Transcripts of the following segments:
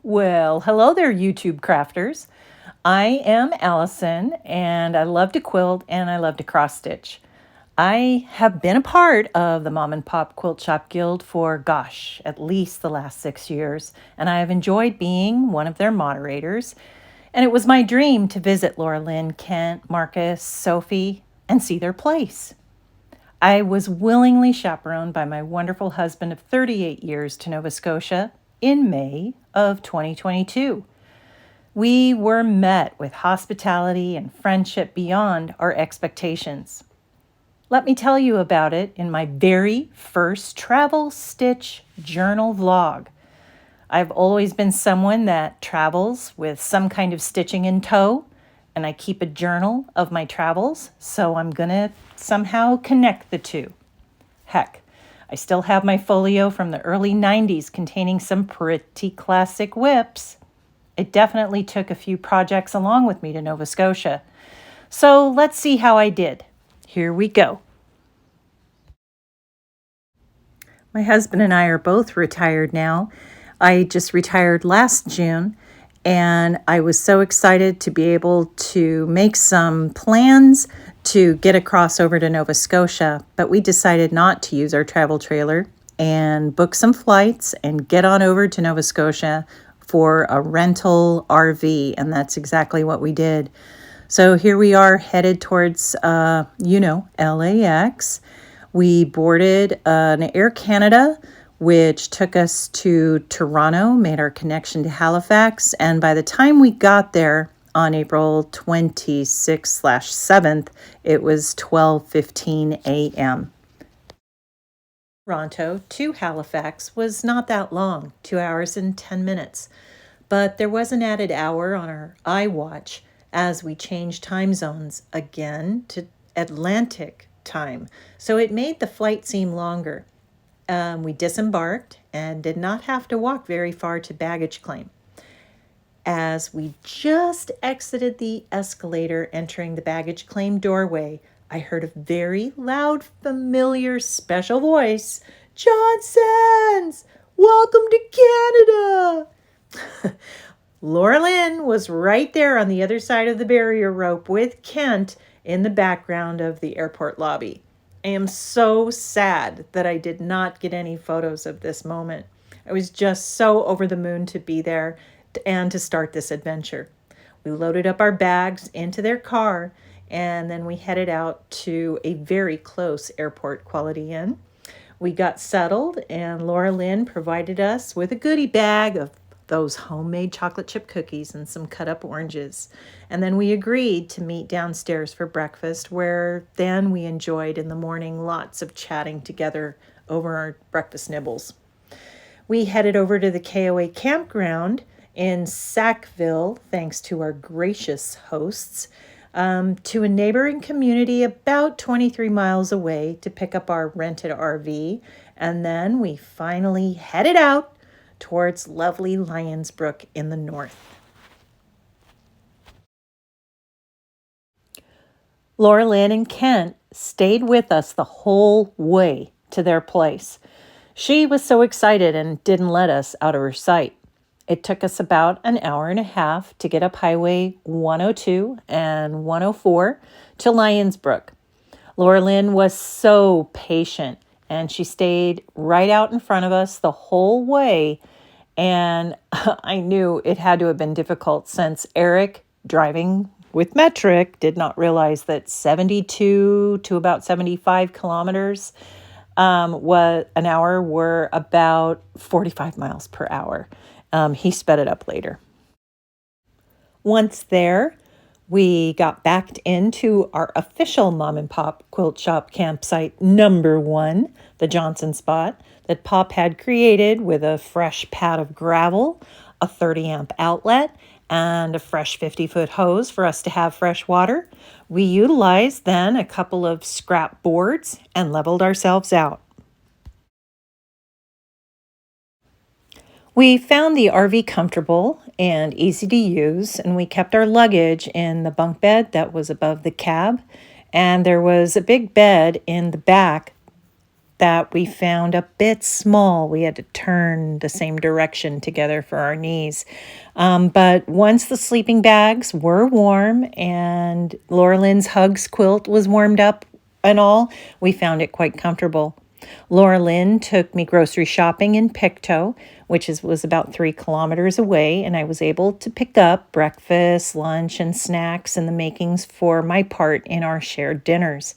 Well, hello there, YouTube crafters. I am Allison, and I love to quilt and I love to cross stitch. I have been a part of the Mom and Pop Quilt Shop Guild for, gosh, at least the last 6 years, and I have enjoyed being one of their moderators. And it was my dream to visit Laura Lynn, Kent, Marcus, Sophie, and see their place. I was willingly chaperoned by my wonderful husband of 38 years to Nova Scotia in May of 2022. We were met with hospitality and friendship beyond our expectations. Let me tell you about it in my very first travel stitch journal vlog. I've always been someone that travels with some kind of stitching in tow, and I keep a journal of my travels, so I'm gonna somehow connect the two. Heck, I still have my folio from the early 90s containing some pretty classic whips. It definitely took a few projects along with me to Nova Scotia. So let's see how I did. Here we go. My husband and I are both retired now. I just retired last June, and I was so excited to be able to make some plans to get across over to Nova Scotia, but we decided not to use our travel trailer and book some flights and get on over to Nova Scotia for a rental RV, and that's exactly what we did. So here we are headed towards, LAX. We boarded an Air Canada, which took us to Toronto, made our connection to Halifax, and by the time we got there on April 26/7th, it was 12:15 a.m. Toronto to Halifax was not that long, 2 hours and 10 minutes, but there was an added hour on our iWatch as we changed time zones again to Atlantic time, so it made the flight seem longer. We disembarked and did not have to walk very far to baggage claim. As we just exited the escalator entering the baggage claim doorway, I heard a very loud, familiar, special voice. Johnson's! Welcome to Canada! Laura Lynn was right there on the other side of the barrier rope with Kent in the background of the airport lobby. I am so sad that I did not get any photos of this moment. I was just so over the moon to be there and to start this adventure. We loaded up our bags into their car, and then we headed out to a very close airport Quality Inn. We got settled, and Laura Lynn provided us with a goodie bag of those homemade chocolate chip cookies and some cut up oranges. And then we agreed to meet downstairs for breakfast, where then we enjoyed in the morning lots of chatting together over our breakfast nibbles. We headed over to the KOA campground in Sackville, thanks to our gracious hosts, to a neighboring community about 23 miles away to pick up our rented RV. And then we finally headed out towards lovely Lionsbrook in the north. Laura Lynn and Kent stayed with us the whole way to their place. She was so excited and didn't let us out of her sight. It took us about an hour and a half to get up Highway 102 and 104 to Lionsbrook. Laura Lynn was so patient, and she stayed right out in front of us the whole way. And I knew it had to have been difficult since Eric, driving with Metric, did not realize that 72 to about 75 kilometers was an hour were about 45 miles per hour. He sped it up later. Once there, we got backed into our official Mom and Pop Quilt Shop campsite number 1, the Johnson spot that Pop had created with a fresh pad of gravel, a 30-amp outlet, and a fresh 50-foot hose for us to have fresh water. We utilized then a couple of scrap boards and leveled ourselves out. We found the RV comfortable and easy to use, and we kept our luggage in the bunk bed that was above the cab, and there was a big bed in the back that we found a bit small. We had to turn the same direction together for our knees. But once the sleeping bags were warm and Laura Lynn's Hugs quilt was warmed up and all, we found it quite comfortable. Laura Lynn took me grocery shopping in Pictou, which was about 3 kilometers away, and I was able to pick up breakfast, lunch, and snacks and the makings for my part in our shared dinners.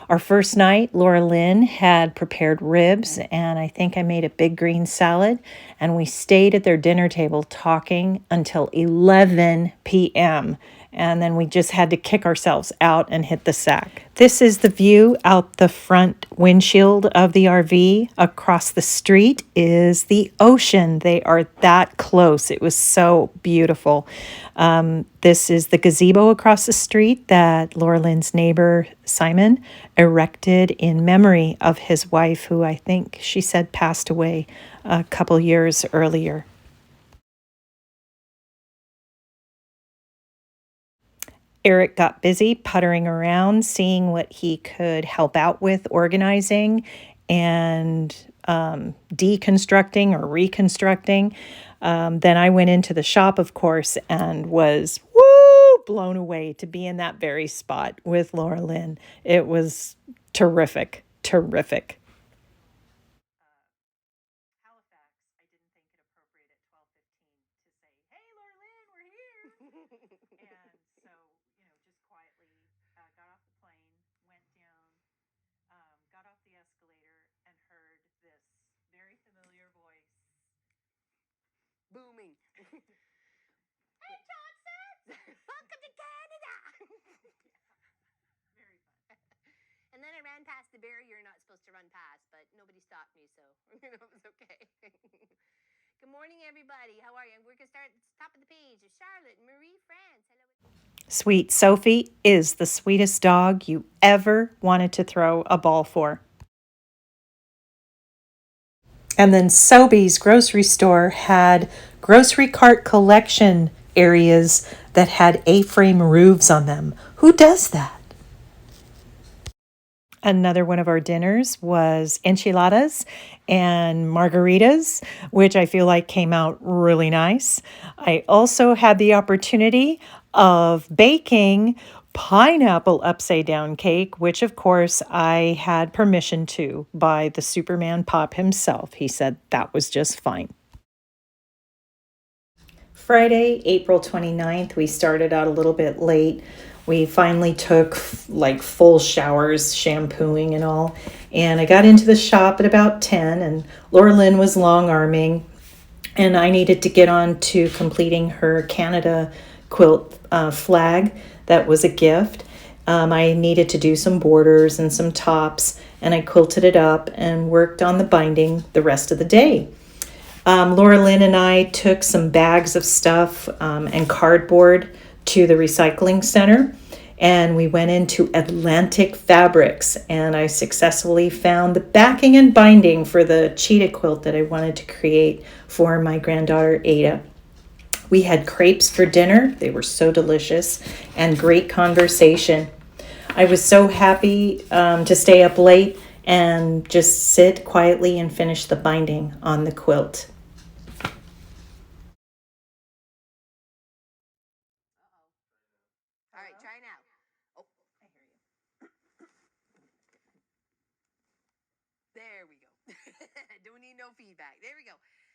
Our first night, Laura Lynn had prepared ribs, and I think I made a big green salad, and we stayed at their dinner table talking until 11 p.m., and then we just had to kick ourselves out and hit the sack. This is the view out the front windshield of the RV. Across the street is the ocean. They are that close. It was so beautiful. This is the gazebo across the street that Laura Lynn's neighbor, Simon, erected in memory of his wife, who I think she said passed away a couple years earlier. Eric got busy puttering around, seeing what he could help out with organizing and deconstructing or reconstructing. Then I went into the shop, of course, and was blown away to be in that very spot with Laura Lynn. It was terrific, terrific. Booming. Hey, Johnson! Welcome to Canada! And then I ran past the barrier you're not supposed to run past, but nobody stopped me, so it was okay. Good morning, everybody. How are you? We're going to start at the top of the page. Charlotte, Marie, France. Hello. Sweet Sophie is the sweetest dog you ever wanted to throw a ball for. And then Sobeys grocery store had grocery cart collection areas that had A-frame roofs on them. Who does that? Another one of our dinners was enchiladas and margaritas, which I feel like came out really nice. I also had the opportunity of baking pineapple upside down cake, which of course I had permission to by the Superman Pop himself. He said that was just fine. Friday, April 29th, we started out a little bit late. We finally took like full showers, shampooing and all. And I got into the shop at about 10, and Laura Lynn was long arming, and I needed to get on to completing her Canada quilt flag. That was a gift. I needed to do some borders and some tops, and I quilted it up and worked on the binding the rest of the day. Laura Lynn and I took some bags of stuff and cardboard to the recycling center, and we went into Atlantic Fabrics, and I successfully found the backing and binding for the cheetah quilt that I wanted to create for my granddaughter Ada. We had crepes for dinner. They were so delicious, and great conversation. I was so happy to stay up late and just sit quietly and finish the binding on the quilt. All right, try now. Oh, I hear you. There we go. Don't need no feedback. There we go.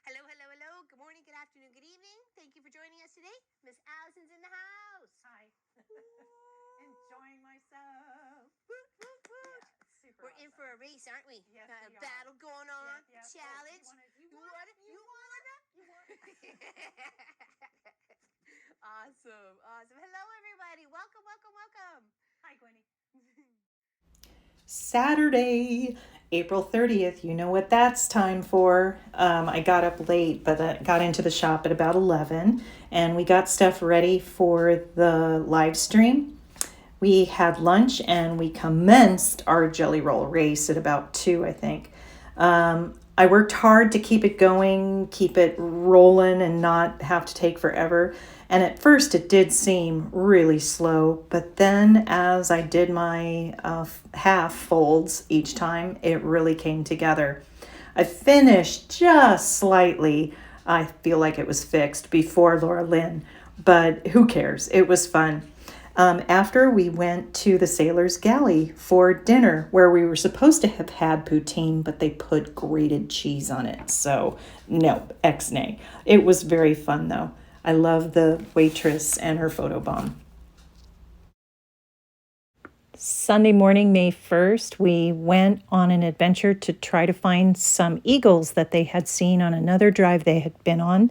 Hello, hello, hello. Good morning, good afternoon, good evening. Thank you for joining us today. Miss Allison's in the house. Hi. Enjoying myself. Woot, woot, woot. Yeah, We're in for a race, aren't we? Yes, Got a we are. battle going on. Yep, yep. Challenge. You want it? Awesome, awesome. Hello, everybody. Welcome, welcome, welcome. Hi, Gwenny. Saturday, April 30th. You know what that's time for. I got up late, but I got into the shop at about 11, and we got stuff ready for the live stream. We had lunch, and we commenced our jelly roll race at about 2, I think. I worked hard to keep it going, keep it rolling, and not have to take forever. And at first, it did seem really slow, but then as I did my half folds each time, it really came together. I finished just slightly. I feel like it was fixed before Laura Lynn, but who cares? It was fun. After we went to the Sailor's Galley for dinner, where we were supposed to have had poutine, but they put grated cheese on it. So, no, ex-nay. It was very fun, though. I love the waitress and her photobomb. Sunday morning, May 1st, we went on an adventure to try to find some eagles that they had seen on another drive they had been on.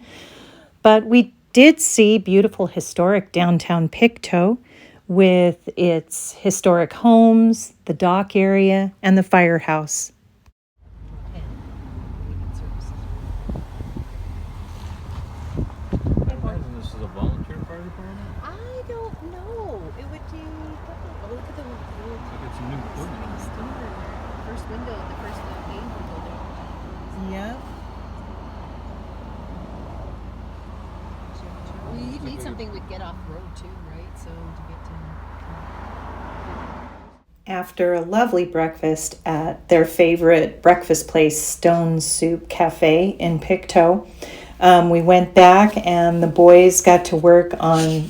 But we did see beautiful historic downtown Pictou with its historic homes, the dock area, and the firehouse. This is a volunteer fire department? I don't know. It would be. Oh, look at the It's a new building. first window, the first main building. Yep. Well, you need something with get off road too, right? So to get to. After a lovely breakfast at their favorite breakfast place, Stone Soup Cafe in Pictou, we went back and the boys got to work on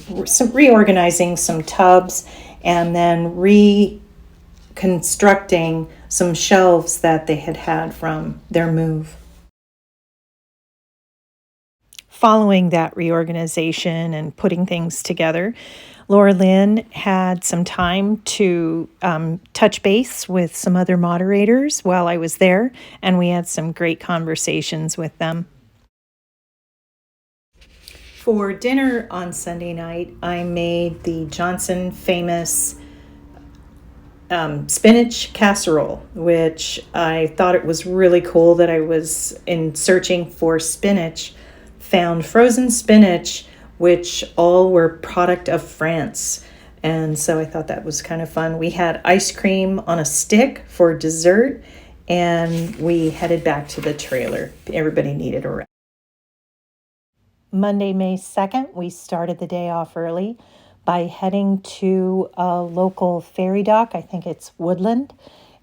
reorganizing some tubs and then reconstructing some shelves that they had from their move. Following that reorganization and putting things together, Laura Lynn had some time to touch base with some other moderators while I was there, and we had some great conversations with them. For dinner on Sunday night, I made the Johnson famous spinach casserole, which I thought it was really cool that I was in searching for spinach, found frozen spinach, which all were product of France. And so I thought that was kind of fun. We had ice cream on a stick for dessert, and we headed back to the trailer. Everybody needed a rest. Monday, May 2nd, we started the day off early by heading to a local ferry dock. I think it's Woodland.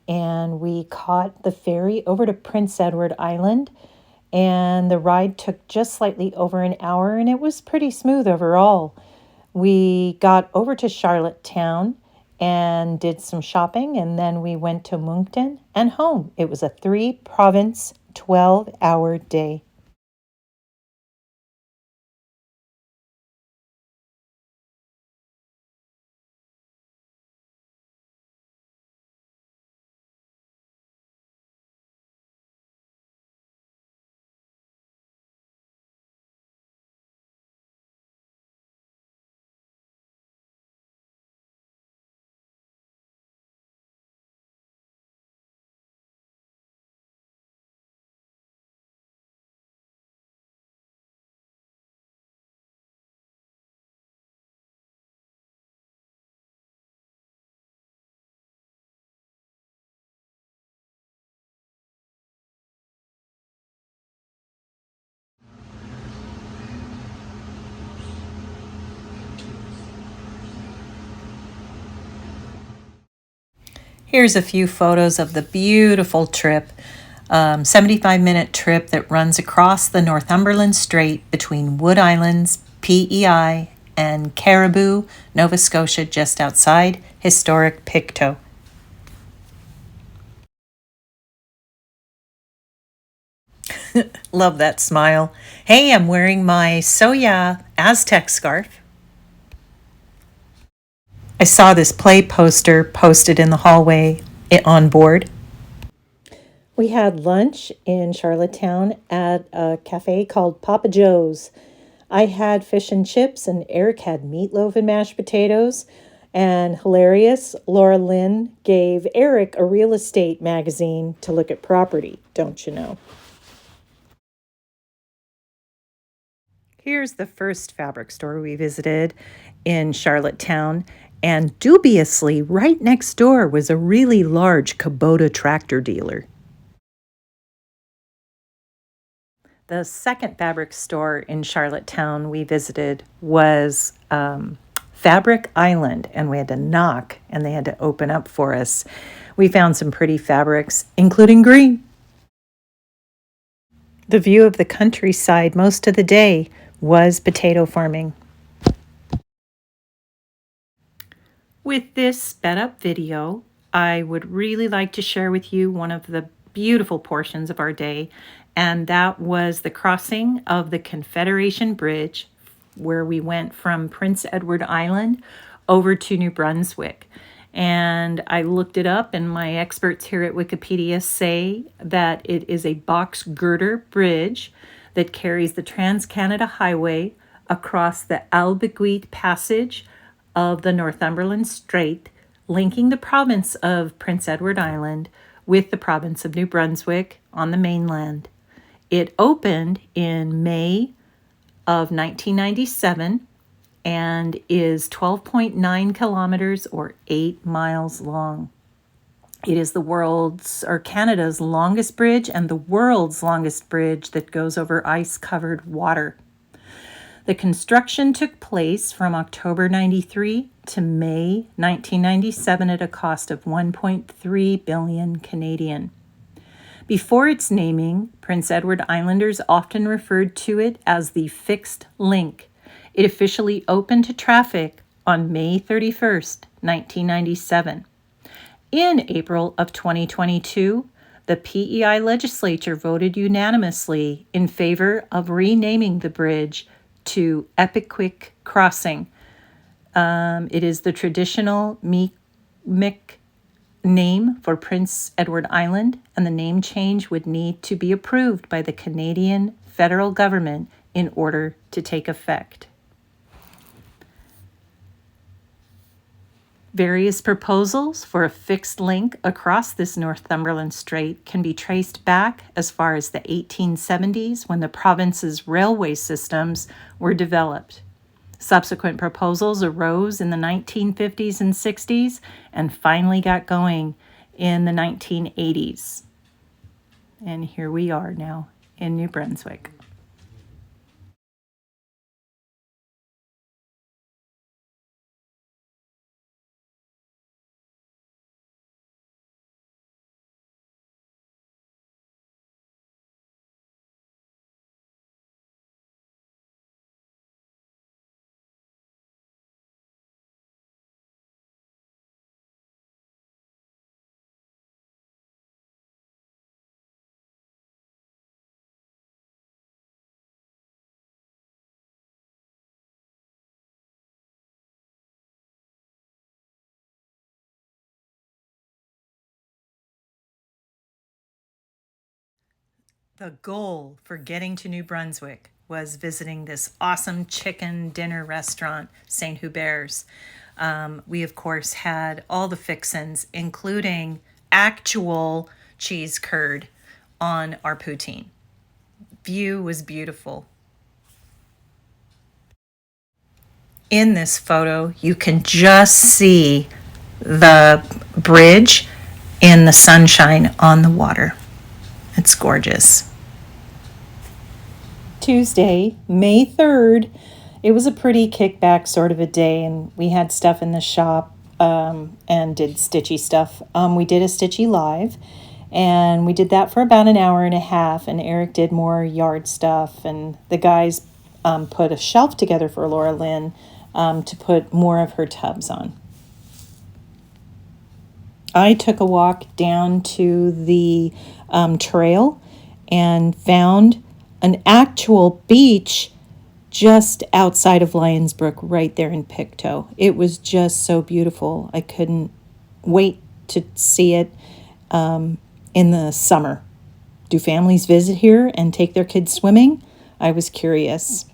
And we caught the ferry over to Prince Edward Island. And the ride took just slightly over an hour, and it was pretty smooth overall. We got over to Charlottetown and did some shopping, and then we went to Moncton and home. It was a 3-province, 12-hour day. Here's a few photos of the beautiful trip, 75-minute trip that runs across the Northumberland Strait between Wood Islands, PEI, and Caribou, Nova Scotia, just outside historic Pictou. Love that smile. Hey, I'm wearing my Soya Aztec scarf. I saw this play poster posted in the hallway on board. We had lunch in Charlottetown at a cafe called Papa Joe's. I had fish and chips, and Eric had meatloaf and mashed potatoes. And hilarious, Laura Lynn gave Eric a real estate magazine to look at property, don't you know? Here's the first fabric store we visited in Charlottetown, and dubiously, right next door was a really large Kubota tractor dealer. The second fabric store in Charlottetown we visited was Fabric Island, and we had to knock and they had to open up for us. We found some pretty fabrics, including green. The view of the countryside most of the day was potato farming. With this sped up video, I would really like to share with you one of the beautiful portions of our day, and that was the crossing of the Confederation Bridge, where we went from Prince Edward Island over to New Brunswick. And I looked it up, and my experts here at Wikipedia say that it is a box girder bridge that carries the Trans-Canada Highway across the Albeguite Passage of the Northumberland Strait, linking the province of Prince Edward Island with the province of New Brunswick on the mainland. It opened in May of 1997 and is 12.9 kilometers or 8 miles long. It is the world's or Canada's longest bridge and the world's longest bridge that goes over ice-covered water. The construction took place from October 93 to May 1997 at a cost of 1.3 billion Canadian. Before its naming, Prince Edward Islanders often referred to it as the Fixed Link. It officially opened to traffic on May 31st, 1997. In April of 2022, the PEI legislature voted unanimously in favor of renaming the bridge to Epiquick Crossing. It is the traditional Mi'kmaq name for Prince Edward Island, and the name change would need to be approved by the Canadian federal government in order to take effect. Various proposals for a fixed link across this Northumberland Strait can be traced back as far as the 1870s when the province's railway systems were developed. Subsequent proposals arose in the 1950s and 60s and finally got going in the 1980s. And here we are now in New Brunswick. The goal for getting to New Brunswick was visiting this awesome chicken dinner restaurant, St. Hubert's. We, of course, had all the fixins, including actual cheese curd on our poutine. View was beautiful. In this photo, you can just see the bridge in the sunshine on the water. It's gorgeous. Tuesday, May 3rd, it was a pretty kickback sort of a day, and we had stuff in the shop and did stitchy stuff. We did a stitchy live, and we did that for about an hour and a half, and Eric did more yard stuff, and the guys put a shelf together for Laura Lynn to put more of her tubs on. I took a walk down to the trail and found an actual beach just outside of Lions Brook, right there in Pictou. It was just so beautiful. I couldn't wait to see it in the summer. Do families visit here and take their kids swimming? I was curious.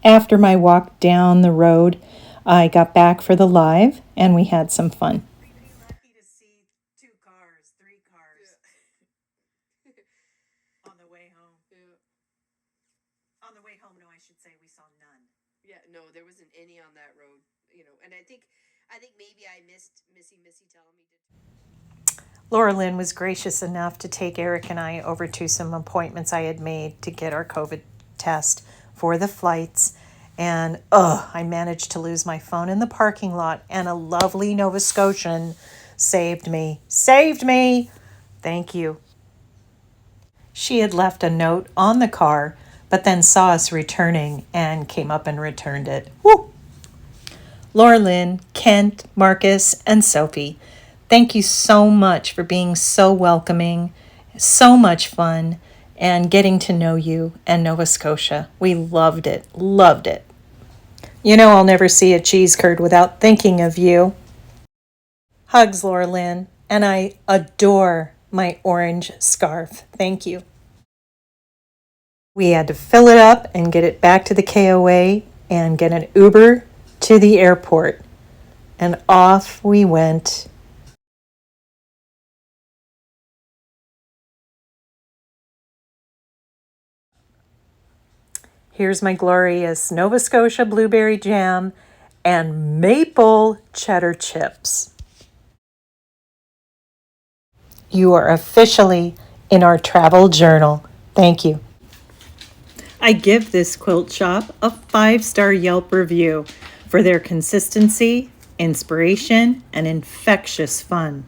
After my walk down the road, I got back for the live, and we had some fun. Pretty lucky to see 3 cars on the way home. Yeah. On the way home, no, I should say we saw none. Yeah, no, there wasn't any on that road, and I think maybe I missed Missy telling me to. Laura Lynn was gracious enough to take Eric and I over to some appointments I had made to get our COVID test for the flights. And I managed to lose my phone in the parking lot, and a lovely Nova Scotian saved me. Saved me! Thank you. She had left a note on the car, but then saw us returning and came up and returned it. Woo! Laura Lynn, Kent, Marcus, and Sophie, thank you so much for being so welcoming, so much fun, and getting to know you and Nova Scotia. We loved it, loved it. You know I'll never see a cheese curd without thinking of you. Hugs, Laura Lynn, and I adore my orange scarf. Thank you. We had to fill it up and get it back to the KOA and get an Uber to the airport. And off we went. Here's my glorious Nova Scotia blueberry jam and maple cheddar chips. You are officially in our travel journal. Thank you. I give this quilt shop a 5-star Yelp review for their consistency, inspiration, and infectious fun.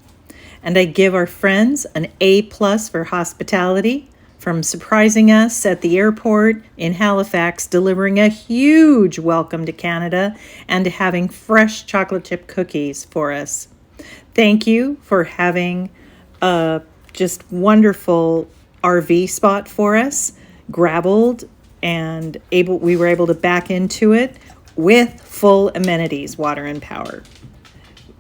And I give our friends an A+ for hospitality, from surprising us at the airport in Halifax, delivering a huge welcome to Canada, and to having fresh chocolate chip cookies for us. Thank you for having a just wonderful RV spot for us, graveled, and we were able to back into it with full amenities, water and power.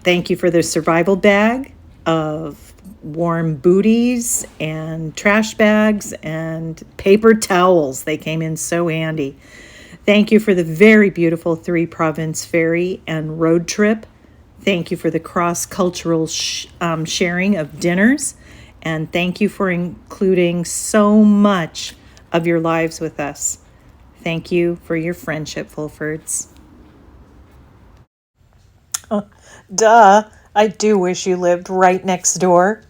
Thank you for the survival bag of warm booties and trash bags and paper towels. They came in so handy. Thank you for the very beautiful 3-province ferry and road trip. Thank you for the cross-cultural sharing of dinners. And thank you for including so much of your lives with us. Thank you for your friendship, Fulfords. Duh, I do wish you lived right next door.